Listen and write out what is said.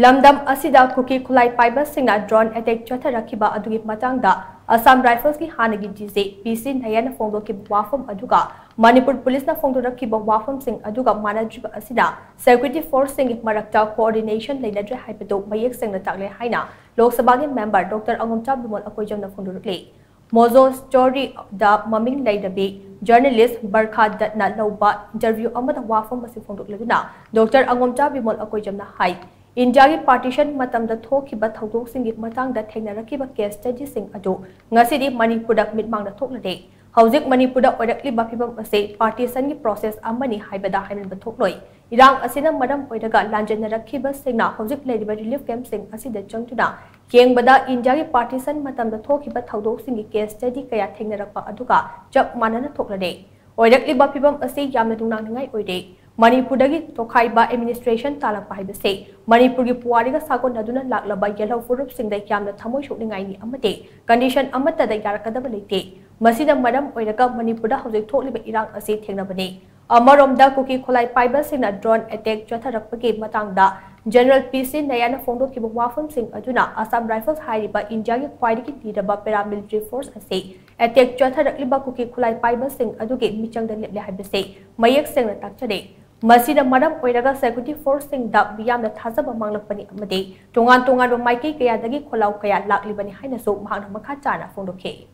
Lamdam asida kuki kulai paiba singna drone attack chatharakiba adugi matangda Assam Rifles ki HANNAGI GC PC Nayana phongdokhiba WAPHAM aduga Manipur Police na phongdorakiba WAPHAM sing aduga manajriba asida Security Force sing Marakta coordination Leinadre Haibadu Mayek Shengna Takle HAINA Lok Sabha member Dr. ANGOMCHA BIMOL AKOIJAM na phongdorakli Mozo story da maming Laidabi journalist Barkha Datna Lauba interview amada WAPHAM asi phongdokladuna Dr. ANGOMCHA BIMOL AKOIJAM na hai India ki partition matamda thokiba thaudok singi matangda thengnarakiba case study sing adu ngasidi Manipur dak mitmangda thoklade hauzik Manipur da oirakli bafibam ase partition ki process amani haibada hainan bathokloi irang asina madam oiraga lanjanarakiba singna hauzik lediba relief camp sing asida changtuna yengbada India ki partition matamda thokiba thaudok singi case study kaya thengnarakpa aduga chap manana thoklade oirakli bafibam ase yamna dunang ngai oide Manipur dagi tokhaiba administration talak pai bese Manipur gi puari ga sakon aduna laklaba yellow furup sing dai kyamna thamoi shokningai ni amate condition amata da yarakadaba leite masida madam oiraga Manipur da hojik thokliba irang ase thengnabane amaromda kuki kholai paiba singna drone attack chatharakpagi matangda General PC Nayana phongdokhiba WAPHAM sing aduna Assam Rifles hairiba India gi khwaidagi tidaba paramilitary force ase attack chatharakliba kuki kholai paiba sing adugi michangda leple haibase Mayek Shengna takchade Masida madam oiraga security force sing da biyamda thazaba manglakpani amade tongan maiki kaya dagi kholau kaya laklibani haina so mahang makha chana phongdokhe